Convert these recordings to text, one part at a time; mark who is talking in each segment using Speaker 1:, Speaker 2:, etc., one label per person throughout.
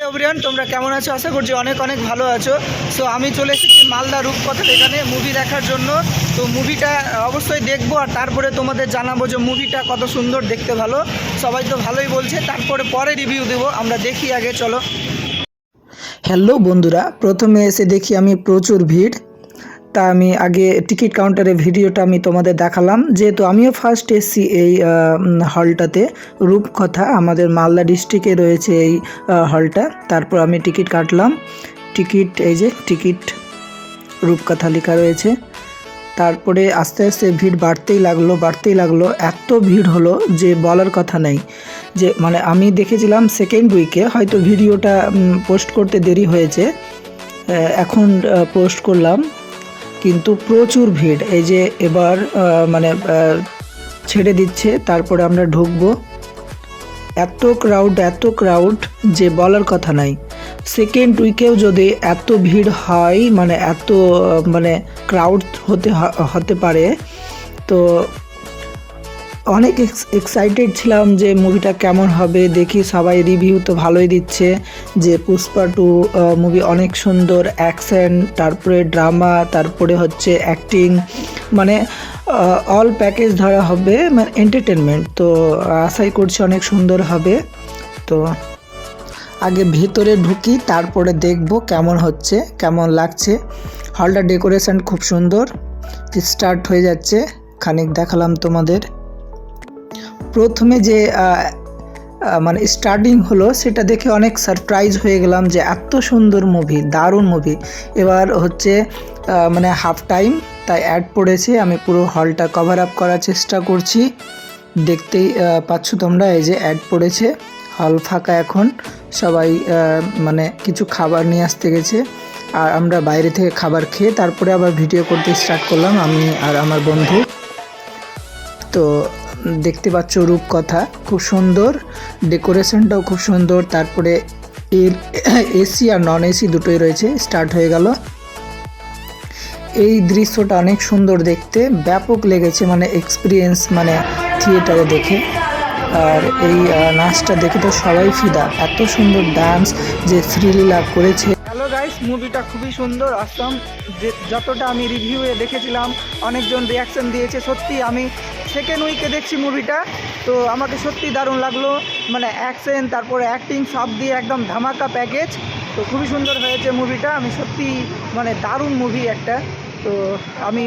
Speaker 1: Everyone, তোমরা কেমন আছো? আশা করছি অনেক অনেক ভালো আছো। সো আমি চলে এসেছি মালদা রূপকথার এখানে মুভি দেখার জন্য। তো মুভিটা অবশ্যই দেখবো আর তারপরে তোমাদের জানাবো যে মুভিটা কত সুন্দর, দেখতে ভালো। সবাই তো ভালোই বলছে, তারপরে পরে রিভিউ দেবো। আমরা দেখি আগে, চলো। হ্যালো বন্ধুরা, প্রথমে এসে দেখি আমি প্রচুর ভিড়। তা আমি আগে টিকিট কাউন্টারে ভিডিওটা আমি তোমাদের দেখালাম, যেহেতু আমিও ফার্স্ট এসেছি এই হলটাতে। রূপকথা আমাদের মালদা ডিস্ট্রিক্টে রয়েছে এই হলটা। তারপর আমি টিকিট কাটলাম। টিকিট, এই যে টিকিট, রূপকথা লেখা রয়েছে। তারপরে আস্তে আস্তে ভিড় বাড়তেই লাগলো। এত ভিড় হলো যে বলার কথা নেই। যে মানে আমি দেখেছিলাম সেকেন্ড উইকে, হয়তো ভিডিওটা পোস্ট করতে দেরি হয়েছে, এখন পোস্ট করলাম। কিন্তু প্রচুর ভিড়। এই যে এবার ছেড়ে দিচ্ছে, তারপরে আমরা ঢুকবো। এত ক্রাউড যে বলার কথা নাই। সেকেন্ড উইকেও যদি এত ভিড় হয়, মানে এত ক্রাউড হতে পারে, তো অনেক এক্সাইটেড ছিলাম যে মুভিটা কেমন হবে। দেখি সবাই রিভিউ তো ভালোই দিচ্ছে, যে পুষ্পা 2 মুভি অনেক সুন্দর, অ্যাকশন, তারপরে ড্রামা, তারপরে হচ্ছে অ্যাক্টিং, মানে অল প্যাকেজ ধরা হবে, মানে এন্টারটেনমেন্ট। তো আশাই করছি অনেক সুন্দর হবে। তো আগে ভেতরে ঢুকি, তারপরে দেখব কেমন হচ্ছে, কেমন লাগছে। হলটা ডেকোরেশন খুব সুন্দর। স্টার্ট হয়ে যাচ্ছে, খানিক দেখালাম তোমাদের। প্রথমে যে স্টার্টিং হলো, সেটা দেখে অনেক সারপ্রাইজ হয়ে গেলাম যে এত সুন্দর মুভি, দারুণ মুভি। এবার হচ্ছে হাফ টাইম, তাই অ্যাড পড়েছে। আমি পুরো হলটা কভার আপ করার চেষ্টা করছি। দেখতেই পাচ্ছ তোমরা, এই যে অ্যাড পড়েছে। হল ফাঁকা এখন। সবাই কিছু খাবার নিয়ে আসতে গেছে, আর আমরা বাইরে থেকে খাবার খেয়ে তারপরে আবার ভিডিও করতে স্টার্ট করলাম, আমি আর আমার বন্ধু। তো দেখতে পাচ্ছ রূপকথা খুব সুন্দর, ডেকোরেশনটাও খুব সুন্দর। তারপরে এসি আর নন এসি দুটোই রয়েছে। স্টার্ট হয়ে গেল। এই দৃশ্যটা অনেক সুন্দর দেখতে, ব্যাপক লেগেছে, এক্সপিরিয়েন্স থিয়েটারে দেখে। আর এই নাচটা দেখে তো সবাই ফিদা, এত সুন্দর ডান্স যে শ্রীলীলা করেছে। হ্যালো গাইস, মুভিটা খুবই সুন্দর। আসলাম, যতটা আমি রিভিউয়ে দেখেছিলাম, অনেকজন রিয়াকশন দিয়েছে। সত্যি আমি সেকেন্ড উইকে দেখছি মুভিটা, তো আমাকে সত্যি দারুণ লাগলো। অ্যাকশন, তারপরে অ্যাক্টিং সব দিয়ে একদম ধামাকা প্যাকেজ। তো খুবই সুন্দর হয়েছে মুভিটা। আমি সত্যি দারুণ মুভি একটা। তো আমি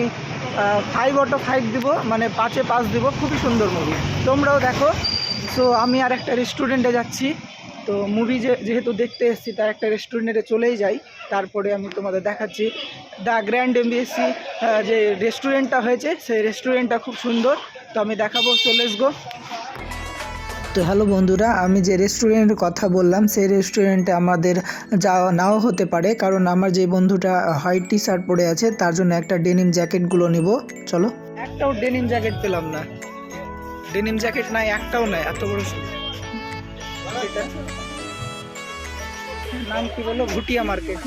Speaker 1: 5 আউট অফ 5 দিব, 5-এ 5 দিব। খুবই সুন্দর মুভি, তোমরাও দেখো। সো আমি আর একটা রেস্টুরেন্টে যাচ্ছি। তো মুভি যেহেতু দেখতে এসেছি, তার একটা রেস্টুরেন্টে চলেই যাই, তারপরে আমি তোমাদের দেখাচ্ছি। দ্য গ্র্যান্ড এমবিএসি যে রেস্টুরেন্টটা হয়েছে, সেই রেস্টুরেন্টটা খুব সুন্দর। তো আমি দেখাবো, সো লেটস গো। তো হ্যালো বন্ধুরা, আমি যে রেস্টুরেন্টের কথা বললাম, সেই রেস্টুরেন্টে আমাদের যাওয়া নাও হতে পারে, কারণ আমার যে বন্ধুটা হোয়াইট টি শার্ট পরে আছে, তার জন্য একটা ডেনিম জ্যাকেটগুলো নিব। চলো। একটাও ডেনিম জ্যাকেট পেলাম না। ডেনিম জ্যাকেট নাই, একটাও নাই। এত বড় নাম কি বললো, ভুটিয়া মার্কেট।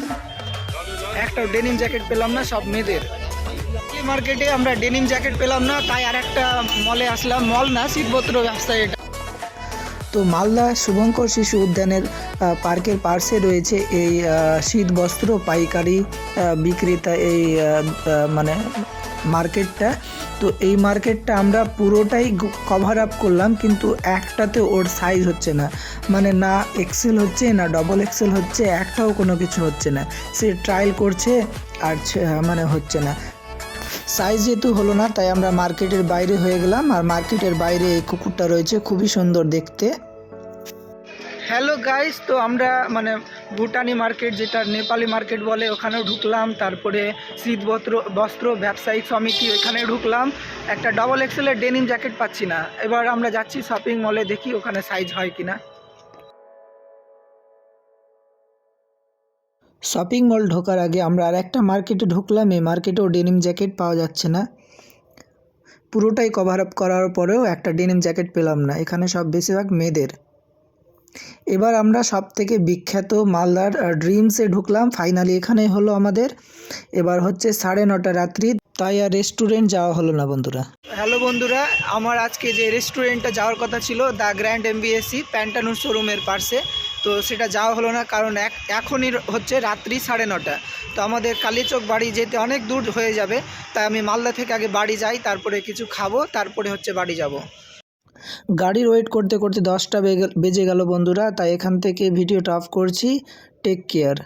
Speaker 1: একটাও ডেনিম জ্যাকেট পেলাম না, সব মেয়েদের। এই মার্কেটে আমরা ডেনিম জ্যাকেট পেলাম না, তাই আর একটা মলে আসলাম। মল না, শীতবস্ত্র ব্যবসায়ী এটা। তো মালদা শুভঙ্কর শিশু উদ্যানের পার্কের পার্শ্বে রয়েছে এই শীতবস্ত্র পাইকারি বিক্রেতা এই মার্কেটটা। তো এই মার্কেটটা আমরা পুরোটাই কভার আপ করলাম, কিন্তু একটাতে ওর সাইজ হচ্ছে না। না এক্সেল হচ্ছে, না ডবল এক্সেল হচ্ছে, একটাও কোনো কিছু হচ্ছে না। সে ট্রায়াল করছে আর হচ্ছে না। সাইজ যেহেতু হলো না, তাই আমরা মার্কেটের বাইরে হয়ে গেলাম। আর মার্কেটের বাইরে এই কুকুরটা রয়েছে, খুবই সুন্দর দেখতে। হ্যালো গাইস, তো আমরা ভুটানি মার্কেট, যেটা নেপালি মার্কেট বলে, ওখানেও ঢুকলাম। তারপরে বস্ত্র ব্যবসায়িক সমিতি, ওইখানে ঢুকলাম। একটা ডবল এক্সেলের ডেনিম জ্যাকেট পাচ্ছি না। এবার আমরা যাচ্ছি শপিং মলে, দেখি ওখানে সাইজ হয় কিনা। শপিং মল ঢোকার আগে আমরা আর একটা মার্কেটে ঢুকলাম। এই মার্কেটেও ডেনিম জ্যাকেট পাওয়া যাচ্ছে না। পুরোটাই কভার আপ করার পরেও একটা ডেনিম জ্যাকেট পেলাম না। এখানে সব বেশিরভাগ মেয়েদের। এবার আমরা সব থেকে বিখ্যাত মালদার ড্রিমসে ঢুকলাম। ফাইনালি এখানে হলো আমাদের। এবার হচ্ছে 9:30 রাত্রি, তাই আর রেস্টুরেন্ট যাওয়া হলো না বন্ধুরা। হ্যালো বন্ধুরা, আমার আজকে যে রেস্টুরেন্টটা যাওয়ার কথা ছিল, দ্য গ্র্যান্ড এমবিএসি প্যান্টানুর শোরুমের পাশে, তো সেটা যাওয়া হলো না, কারণ এখনই হচ্ছে রাত্রি 9:30। তো আমাদের কালীচক বাড়ি যেতে অনেক দূর হয়ে যাবে, তাই আমি মালদা থেকে আগে বাড়ি যাই, তারপরে কিছু খাবো, তারপরে হচ্ছে বাড়ি যাব। গাড়ির ওয়েট করতে করতে 10টা বেজে গেল বন্ধুরা, তাই এখান থেকে ভিডিওটা অফ করছি। Take care.